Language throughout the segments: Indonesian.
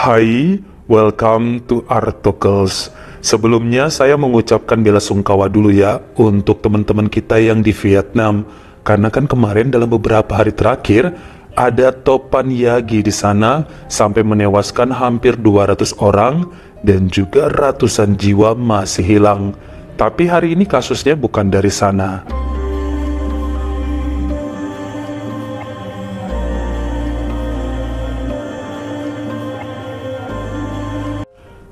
Hai, welcome to Artocles. Sebelumnya saya mengucapkan bela sungkawa dulu ya untuk teman-teman kita yang di Vietnam. Karena kan kemarin dalam beberapa hari terakhir ada topan Yagi di sana sampai menewaskan hampir 200 orang dan juga ratusan jiwa masih hilang. Tapi hari ini kasusnya bukan dari sana.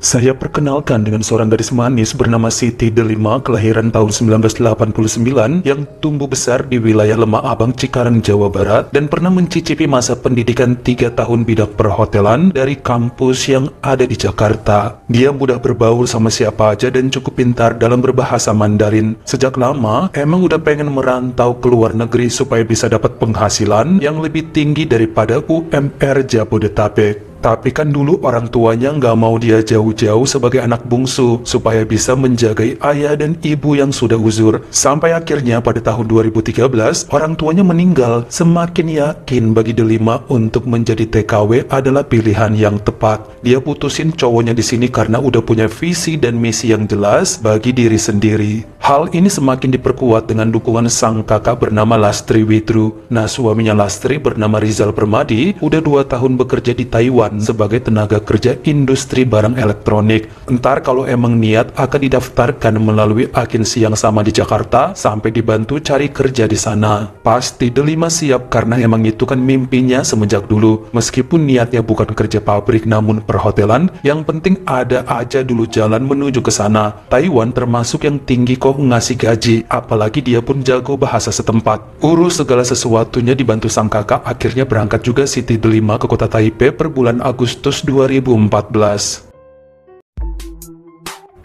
Saya perkenalkan dengan seorang gadis manis bernama Siti Delima, kelahiran tahun 1989, yang tumbuh besar di wilayah Lemah Abang, Cikarang, Jawa Barat, dan pernah mencicipi masa pendidikan 3 tahun bidang perhotelan dari kampus yang ada di Jakarta. Dia mudah berbaur sama siapa aja dan cukup pintar dalam berbahasa Mandarin. Sejak lama, emang udah pengen merantau ke luar negeri supaya bisa dapat penghasilan yang lebih tinggi daripada UMR Jabodetabek. Tapi kan dulu orang tuanya nggak mau dia jauh-jauh sebagai anak bungsu supaya bisa menjagai ayah dan ibu yang sudah uzur. Sampai akhirnya pada tahun 2013 orang tuanya meninggal. Semakin yakin bagi Delima untuk menjadi TKW adalah pilihan yang tepat. Dia putusin cowoknya di sini karena udah punya visi dan misi yang jelas bagi diri sendiri. Hal ini semakin diperkuat dengan dukungan sang kakak bernama Lastri Witru. Nah, suaminya Lastri bernama Rizal Permadi udah 2 tahun bekerja di Taiwan sebagai tenaga kerja industri barang elektronik. Entar kalau emang niat akan didaftarkan melalui agensi yang sama di Jakarta sampai dibantu cari kerja di sana. Pasti Delima siap karena emang itu kan mimpinya semenjak dulu. Meskipun niatnya bukan kerja pabrik namun perhotelan, yang penting ada aja dulu jalan menuju ke sana. Taiwan termasuk yang tinggi kok ngasih gaji, apalagi dia pun jago bahasa setempat. Urus segala sesuatunya dibantu sang kakak, akhirnya berangkat juga Siti Delima ke kota Taipei per bulan Agustus 2014.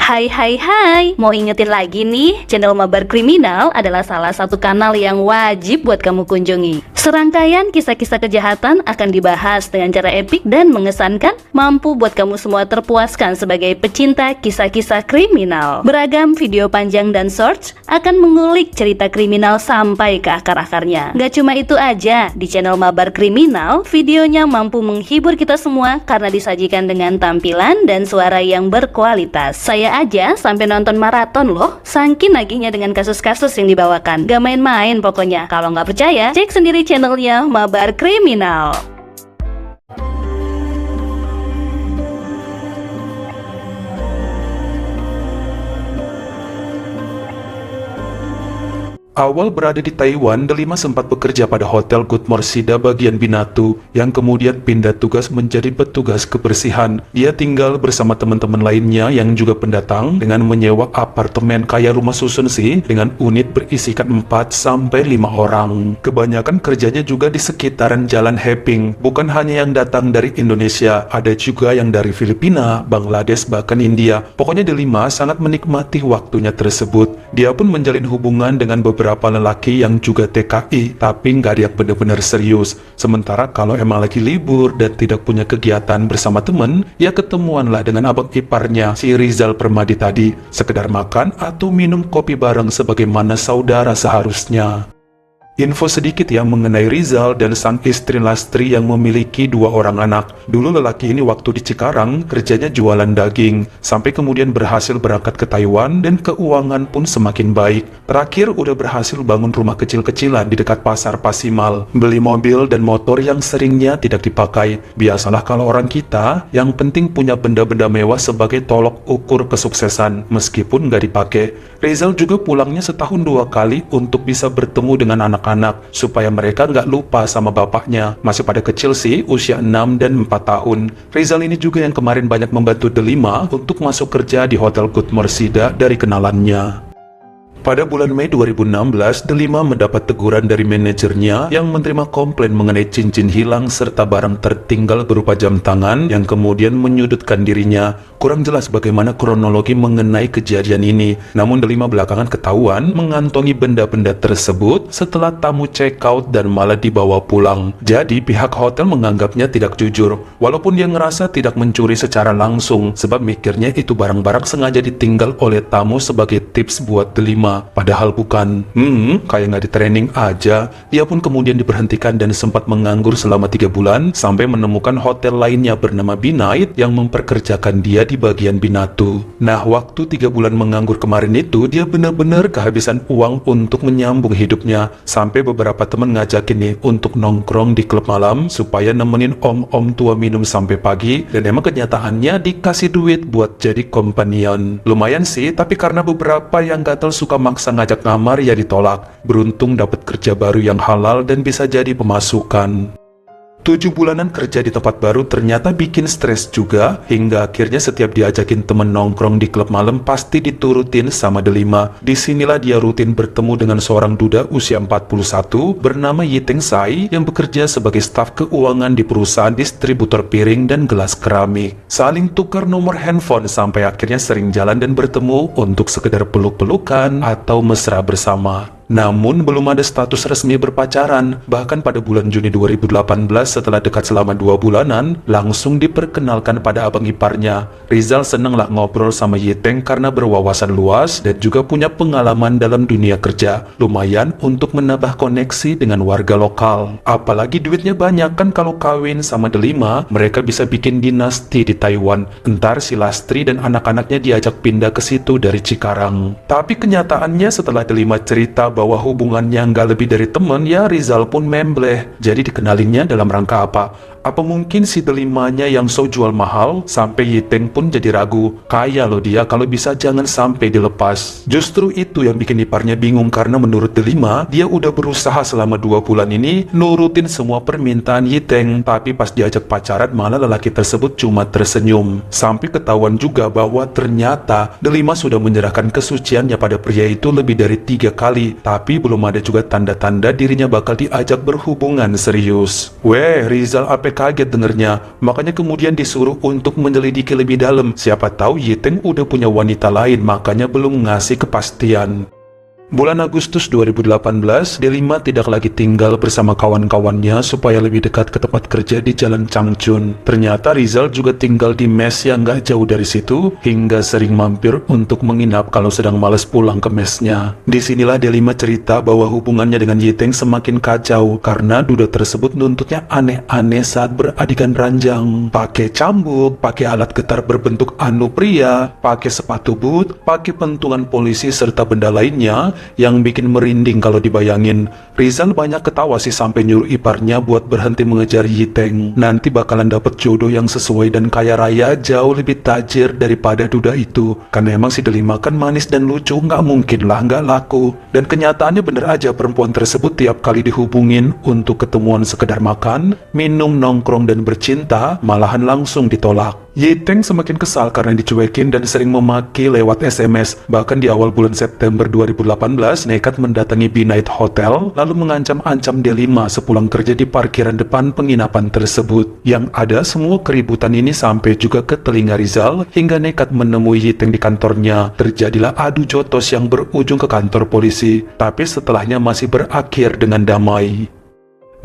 Hai, mau ingetin lagi nih, channel Mabar Kriminal adalah salah satu kanal yang wajib buat kamu kunjungi. Serangkaian kisah-kisah kejahatan akan dibahas dengan cara epik dan mengesankan, mampu buat kamu semua terpuaskan sebagai pecinta kisah-kisah kriminal. Beragam video panjang dan shorts akan mengulik cerita kriminal sampai ke akar-akarnya. Gak cuma itu aja, di channel Mabar Kriminal, videonya mampu menghibur kita semua karena disajikan dengan tampilan dan suara yang berkualitas. Saya aja sampai nonton maraton loh, saking nagihnya dengan kasus-kasus yang dibawakan. Gak main-main pokoknya. Kalau nggak percaya, cek sendiri channelnya Mabar Kriminal. Awal berada di Taiwan, Delima sempat bekerja pada Hotel Good Morsida bagian Binatu, yang kemudian pindah tugas menjadi petugas kebersihan. Dia tinggal bersama teman-teman lainnya yang juga pendatang dengan menyewa apartemen kayak rumah susun sih, dengan unit berisikan 4-5 orang. Kebanyakan kerjanya juga di sekitaran Jalan Heping. Bukan hanya yang datang dari Indonesia, ada juga yang dari Filipina, Bangladesh, bahkan India. Pokoknya Delima sangat menikmati waktunya tersebut. Dia pun menjalin hubungan dengan beberapa lelaki yang juga TKI, tapi nggak ada yang benar-benar serius. Sementara kalau emang lagi libur dan tidak punya kegiatan bersama temen, ya ketemuanlah dengan abang iparnya, si Rizal Permadi tadi. Sekedar makan atau minum kopi bareng sebagaimana saudara seharusnya. Info sedikit ya mengenai Rizal dan sang istri Lastri yang memiliki 2 orang anak. Dulu lelaki ini waktu di Cikarang kerjanya jualan daging, sampai kemudian berhasil berangkat ke Taiwan dan keuangan pun semakin baik. Terakhir udah berhasil bangun rumah kecil-kecilan di dekat pasar Pasimal, beli mobil dan motor yang seringnya tidak dipakai. Biasalah kalau orang kita, yang penting punya benda-benda mewah sebagai tolok ukur kesuksesan, meskipun nggak dipakai. Rizal juga pulangnya setahun 2 kali untuk bisa bertemu dengan anak supaya mereka nggak lupa sama bapaknya. Masih pada kecil sih, usia 6 dan 4 tahun. Rizal ini juga yang kemarin banyak membantu Delima untuk masuk kerja di Hotel Good Morsida dari kenalannya. Pada bulan Mei 2016, Delima mendapat teguran dari manajernya yang menerima komplain mengenai cincin hilang serta barang tertinggal berupa jam tangan yang kemudian menyudutkan dirinya. Kurang jelas bagaimana kronologi mengenai kejadian ini, namun Delima belakangan ketahuan mengantongi benda-benda tersebut setelah tamu check out dan malah dibawa pulang. Jadi pihak hotel menganggapnya tidak jujur, walaupun dia ngerasa tidak mencuri secara langsung, sebab mikirnya itu barang-barang sengaja ditinggal oleh tamu sebagai tips buat Delima. Delima, padahal bukan. Kayak nggak di training aja. Dia pun kemudian diberhentikan dan sempat menganggur selama 3 bulan sampai menemukan hotel lainnya bernama B-Night yang memperkerjakan dia di bagian Binatu. Nah, waktu 3 bulan menganggur kemarin itu, dia benar-benar kehabisan uang untuk menyambung hidupnya. Sampai beberapa teman ngajakin nih untuk nongkrong di klub malam supaya nemenin om-om tua minum sampai pagi, dan emang kenyataannya dikasih duit buat jadi companion. Lumayan sih, tapi karena beberapa yang gatel suka maksa ngajak ngamar ya ditolak. Beruntung dapat kerja baru yang halal dan bisa jadi pemasukan. 7 bulanan kerja di tempat baru ternyata bikin stres juga, hingga akhirnya setiap diajakin temen nongkrong di klub malam pasti diturutin sama Delima. Disinilah dia rutin bertemu dengan seorang duda usia 41 bernama Yiteng Sai yang bekerja sebagai staf keuangan di perusahaan distributor piring dan gelas keramik. Saling tukar nomor handphone sampai akhirnya sering jalan dan bertemu untuk sekedar peluk-pelukan atau mesra bersama. Namun belum ada status resmi berpacaran. Bahkan pada bulan Juni 2018 setelah dekat selama 2 bulanan, langsung diperkenalkan pada abang iparnya. Rizal seneng lah ngobrol sama Yiteng karena berwawasan luas dan juga punya pengalaman dalam dunia kerja. Lumayan untuk menambah koneksi dengan warga lokal. Apalagi duitnya banyak kan, kalau kawin sama Delima, mereka bisa bikin dinasti di Taiwan. Entar si Lastri dan anak-anaknya diajak pindah ke situ dari Cikarang. Tapi kenyataannya setelah Delima cerita bahwa hubungannya nggak lebih dari temen, ya Rizal pun membleh. Jadi dikenalinnya dalam rangka apa? Apa mungkin si Delimanya yang so jual mahal sampai Yiteng pun jadi ragu? Kaya loh dia, kalau bisa jangan sampai dilepas. Justru itu yang bikin iparnya bingung karena menurut Delima, dia udah berusaha selama 2 bulan ini nurutin semua permintaan Yiteng, tapi pas diajak pacaran malah lelaki tersebut cuma tersenyum. Sampai ketahuan juga bahwa ternyata Delima sudah menyerahkan kesuciannya pada pria itu lebih dari 3 kali, tapi belum ada juga tanda-tanda dirinya bakal diajak berhubungan serius. Weh, Rizal apa kaget dengernya, makanya kemudian disuruh untuk menyelidiki lebih dalam. Siapa tahu Yiteng udah punya wanita lain, makanya belum ngasih kepastian. Bulan Agustus 2018, Delima tidak lagi tinggal bersama kawan-kawannya supaya lebih dekat ke tempat kerja di Jalan Changchun. Ternyata Rizal juga tinggal di mes yang gak jauh dari situ, hingga sering mampir untuk menginap kalau sedang males pulang ke mesnya. Disinilah Delima cerita bahwa hubungannya dengan Yiteng semakin kacau karena duda tersebut nuntutnya aneh-aneh saat beradegan ranjang. Pakai cambuk, pakai alat getar berbentuk anu pria, pakai sepatu boot, pakai pentungan polisi serta benda lainnya yang bikin merinding kalau dibayangin. Rizal banyak ketawa sih sampai nyuruh iparnya buat berhenti mengejar Yiteng. Nanti bakalan dapet jodoh yang sesuai dan kaya raya jauh lebih tajir daripada duda itu. Karena emang si Delima kan manis dan lucu, nggak mungkin lah nggak laku. Dan kenyataannya bener aja, perempuan tersebut tiap kali dihubungin untuk ketemuan sekedar makan, minum, nongkrong dan bercinta, malahan langsung ditolak. Yiteng semakin kesal karena dicuekin dan sering memaki lewat SMS. Bahkan di awal bulan September 2018, nekat mendatangi B-Night Hotel, lalu mengancam-ancam Delima sepulang kerja di parkiran depan penginapan tersebut. Yang ada semua keributan ini sampai juga ke telinga Rizal, hingga nekat menemui Yiteng di kantornya. Terjadilah adu jotos yang berujung ke kantor polisi, tapi setelahnya masih berakhir dengan damai.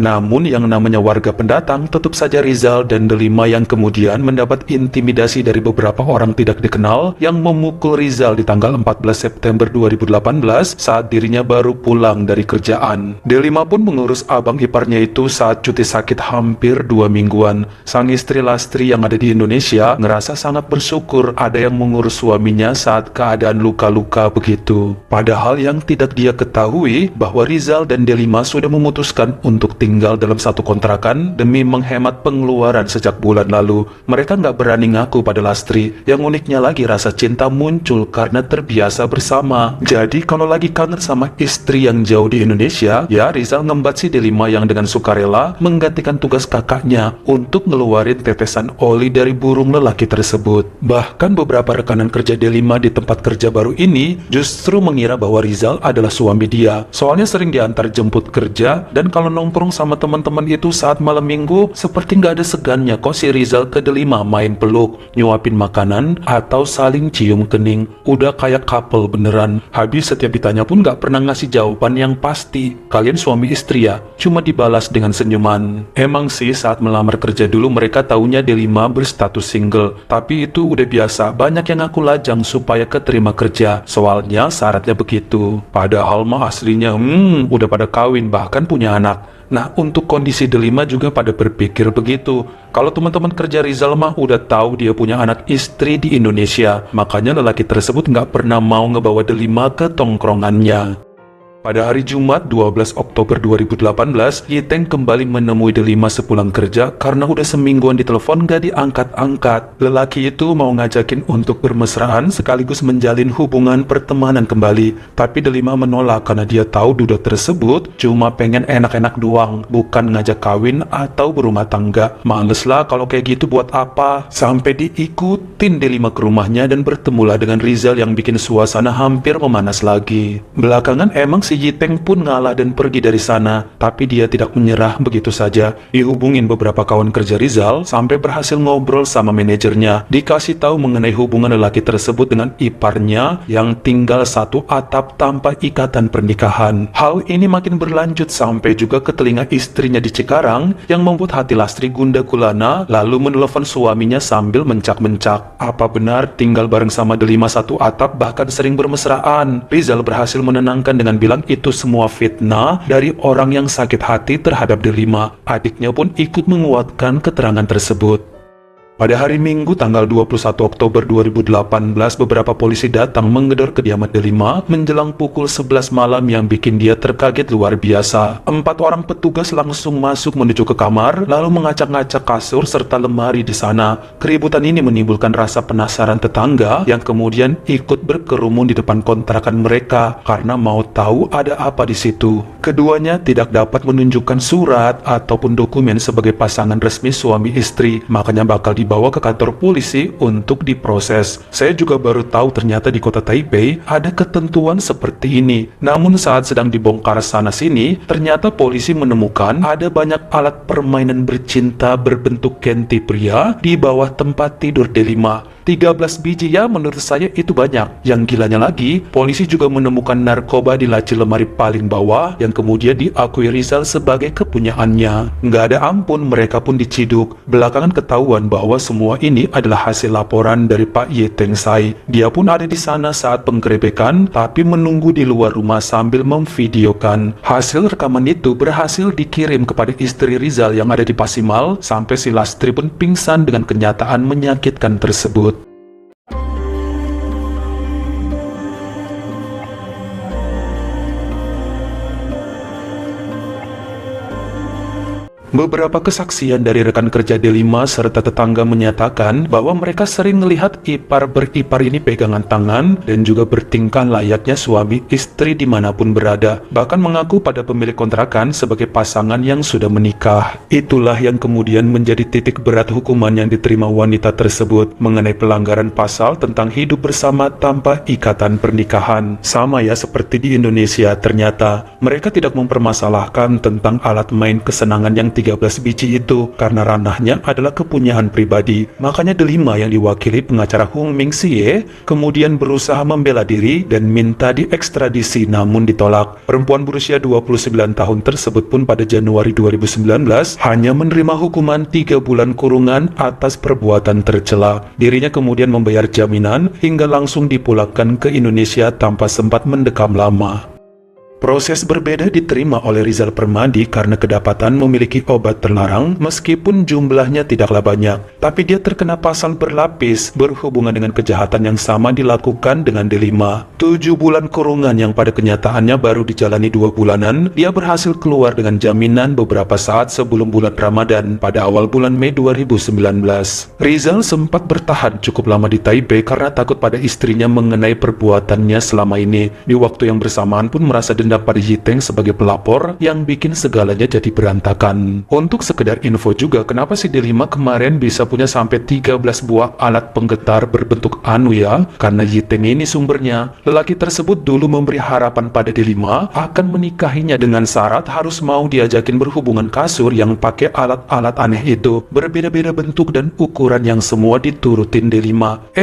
Namun yang namanya warga pendatang, tetap saja Rizal dan Delima yang kemudian mendapat intimidasi dari beberapa orang tidak dikenal yang memukul Rizal di tanggal 14 September 2018 saat dirinya baru pulang dari kerjaan. Delima pun mengurus abang iparnya itu saat cuti sakit hampir 2 mingguan. Sang istri Lastri yang ada di Indonesia ngerasa sangat bersyukur ada yang mengurus suaminya saat keadaan luka-luka begitu. Padahal yang tidak dia ketahui bahwa Rizal dan Delima sudah memutuskan untuk tinggal dalam satu kontrakan demi menghemat pengeluaran sejak bulan lalu. Mereka nggak berani ngaku pada Lastri. Yang uniknya lagi, rasa cinta muncul karena terbiasa bersama. Jadi kalau lagi kangen sama istri yang jauh di Indonesia, ya Rizal ngembat si Delima yang dengan sukarela menggantikan tugas kakaknya untuk ngeluarin tetesan oli dari burung lelaki tersebut. Bahkan beberapa rekanan kerja Delima di tempat kerja baru ini justru mengira bahwa Rizal adalah suami dia. Soalnya sering diantar jemput kerja, dan kalau nongkrong sama teman-teman itu saat malam minggu, seperti nggak ada segannya kok si Rizal ke Delima main peluk, nyuapin makanan, atau saling cium kening. Udah kayak couple beneran. Habis setiap ditanya pun nggak pernah ngasih jawaban yang pasti. Kalian suami istri ya? Cuma dibalas dengan senyuman. Emang sih saat melamar kerja dulu mereka taunya Delima berstatus single. Tapi itu udah biasa, banyak yang ngaku lajang supaya keterima kerja. Soalnya syaratnya begitu. Padahal mah aslinya udah pada kawin bahkan punya anak. Nah, untuk kondisi Delima juga pada berpikir begitu. Kalau teman-teman kerja Rizal mah udah tahu dia punya anak istri di Indonesia. Makanya lelaki tersebut nggak pernah mau ngebawa Delima ke tongkrongannya. Pada hari Jumat 12 Oktober 2018, Yiteng kembali menemui Delima sepulang kerja karena udah semingguan ditelepon gak diangkat-angkat. Lelaki itu mau ngajakin untuk bermesraan sekaligus menjalin hubungan pertemanan kembali. Tapi Delima menolak karena dia tahu duda tersebut cuma pengen enak-enak doang, bukan ngajak kawin atau berumah tangga. Males lah kalau kayak gitu buat apa? Sampai diikutin Delima ke rumahnya dan bertemulah dengan Rizal yang bikin suasana hampir memanas lagi. Belakangan emang si Yiteng pun ngalah dan pergi dari sana, tapi dia tidak menyerah begitu saja. Dihubungin beberapa kawan kerja Rizal sampai berhasil ngobrol sama manajernya. Dikasih tahu mengenai hubungan lelaki tersebut dengan iparnya yang tinggal satu atap tanpa ikatan pernikahan. Hal ini makin berlanjut sampai juga ke telinga istrinya di Cikarang yang membuat hati Lastri gundah gulana, lalu menelepon suaminya sambil mencak-mencak. Apa benar tinggal bareng sama Delima satu atap bahkan sering bermesraan? Rizal berhasil menenangkan dengan bilang itu semua fitnah dari orang yang sakit hati terhadap Delima. Adiknya pun ikut menguatkan keterangan tersebut. Pada hari Minggu tanggal 21 Oktober 2018, beberapa polisi datang menggedor kediaman Delima menjelang pukul 11 malam yang bikin dia terkaget luar biasa. 4 orang petugas langsung masuk menuju ke kamar, lalu mengacak-ngacak kasur serta lemari di sana. Keributan ini menimbulkan rasa penasaran tetangga yang kemudian ikut berkerumun di depan kontrakan mereka karena mau tahu ada apa di situ. Keduanya tidak dapat menunjukkan surat ataupun dokumen sebagai pasangan resmi suami istri, makanya bakal dibawa ke kantor polisi untuk diproses. Saya juga baru tahu ternyata di kota Taipei ada ketentuan seperti ini. Namun saat sedang dibongkar sana-sini, ternyata polisi menemukan ada banyak alat permainan bercinta berbentuk kenti pria di bawah tempat tidur Delima. 13 biji ya, menurut saya itu banyak. Yang gilanya lagi, polisi juga menemukan narkoba di laci lemari paling bawah yang kemudian diakui Rizal sebagai kepunyaannya. Nggak ada ampun, mereka pun diciduk. Belakangan ketahuan bahwa semua ini adalah hasil laporan dari Pak Yiteng Sai. Dia pun ada di sana saat penggerebekan, tapi menunggu di luar rumah sambil memvideokan. Hasil rekaman itu berhasil dikirim kepada istri Rizal yang ada di Pasimal, sampai si Lastri pun pingsan dengan kenyataan menyakitkan tersebut. Beberapa kesaksian dari rekan kerja Delima serta tetangga menyatakan bahwa mereka sering melihat ipar beripar ini pegangan tangan dan juga bertingkah layaknya suami istri dimanapun berada, bahkan mengaku pada pemilik kontrakan sebagai pasangan yang sudah menikah. Itulah yang kemudian menjadi titik berat hukuman yang diterima wanita tersebut mengenai pelanggaran pasal tentang hidup bersama tanpa ikatan pernikahan. Sama ya seperti di Indonesia, ternyata mereka tidak mempermasalahkan tentang alat main kesenangan yang 13 biji itu karena ranahnya adalah kepunyaan pribadi. Makanya Delima yang diwakili pengacara Hung Ming Xie kemudian berusaha membela diri dan minta diekstradisi namun ditolak. Perempuan berusia 29 tahun tersebut pun pada Januari 2019 hanya menerima hukuman 3 bulan kurungan atas perbuatan tercela. Dirinya kemudian membayar jaminan hingga langsung dipulangkan ke Indonesia tanpa sempat mendekam lama. Proses berbeda diterima oleh Rizal Permadi karena kedapatan memiliki obat terlarang meskipun jumlahnya tidaklah banyak. Tapi dia terkena pasal berlapis berhubungan dengan kejahatan yang sama dilakukan dengan Delima. 7 bulan kurungan yang pada kenyataannya baru dijalani 2 bulanan, dia berhasil keluar dengan jaminan beberapa saat sebelum bulan Ramadan pada awal bulan Mei 2019. Rizal sempat bertahan cukup lama di Taipei karena takut pada istrinya mengenai perbuatannya selama ini. Di waktu yang bersamaan pun merasa dendam dendam pada Yiteng sebagai pelapor yang bikin segalanya jadi berantakan. Untuk sekedar info juga, kenapa si D5 kemarin bisa punya sampai 13 buah alat penggetar berbentuk anu ya? Karena Yiteng ini sumbernya. Lelaki tersebut dulu memberi harapan pada D5 akan menikahinya dengan syarat harus mau diajakin berhubungan kasur yang pakai alat-alat aneh itu. Berbeda-beda bentuk dan ukuran yang semua diturutin D5.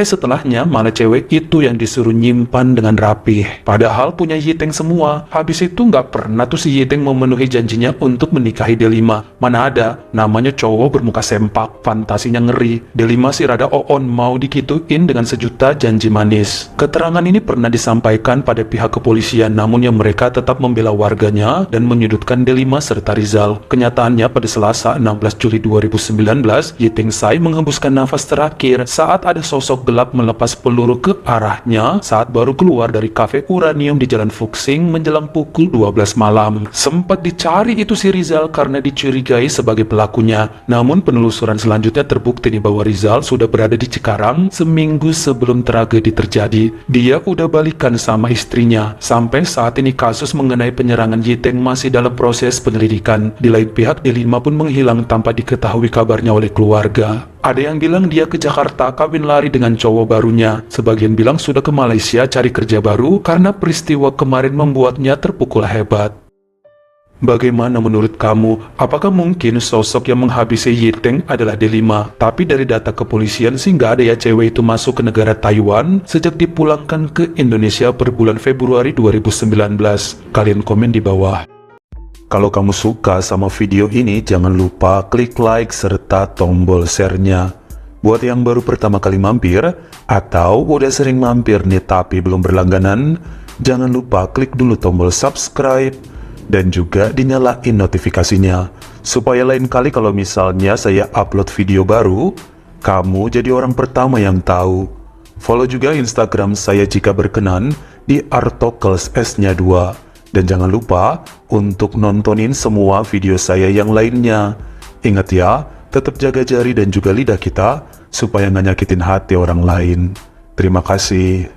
Setelahnya malah cewek itu yang disuruh nyimpan dengan rapih. Padahal punya Yiteng semua. Habis itu nggak pernah tuh si Yiteng memenuhi janjinya untuk menikahi D5. Mana ada, namanya cowok bermuka sempak, fantasinya ngeri. D5 si rada oon mau dikituin dengan sejuta janji manis. Keterangan ini pernah disampaikan pada pihak kepolisian, namun yang mereka tetap membela warganya dan menyudutkan D5 serta Rizal. Kenyataannya pada Selasa 16 Juli 2019, Yiteng Sai menghembuskan nafas terakhir saat ada sosok gelap melepas peluru ke arahnya saat baru keluar dari kafe Uranium di Jalan Fuxing menjelang pukul 12 malam. Sempat dicari itu si Rizal karena dicurigai sebagai pelakunya. Namun penelusuran selanjutnya terbukti bahwa Rizal sudah berada di Cikarang seminggu sebelum tragedi terjadi. Dia udah balikan sama istrinya. Sampai saat ini kasus mengenai penyerangan Yiteng masih dalam proses penyelidikan. Di lain pihak, D5 pun menghilang tanpa diketahui kabarnya oleh keluarga. Ada yang bilang dia ke Jakarta kawin lari dengan cowok barunya. Sebagian bilang sudah ke Malaysia cari kerja baru karena peristiwa kemarin membuatnya terpukul hebat. Bagaimana menurut kamu? Apakah mungkin sosok yang menghabisi Yiteng adalah D5? Tapi dari data kepolisian sih nggak ada ya cewek itu masuk ke negara Taiwan sejak dipulangkan ke Indonesia per bulan Februari 2019. Kalian komen di bawah. Kalau kamu suka sama video ini, jangan lupa klik like serta tombol share-nya. Buat yang baru pertama kali mampir, atau udah sering mampir nih tapi belum berlangganan, jangan lupa klik dulu tombol subscribe, dan juga dinyalain notifikasinya. Supaya lain kali kalau misalnya saya upload video baru, kamu jadi orang pertama yang tahu. Follow juga Instagram saya jika berkenan di Artokels S-nya 2. Dan jangan lupa untuk nontonin semua video saya yang lainnya. Ingat ya, tetap jaga jari dan juga lidah kita supaya nggak nyakitin hati orang lain. Terima kasih.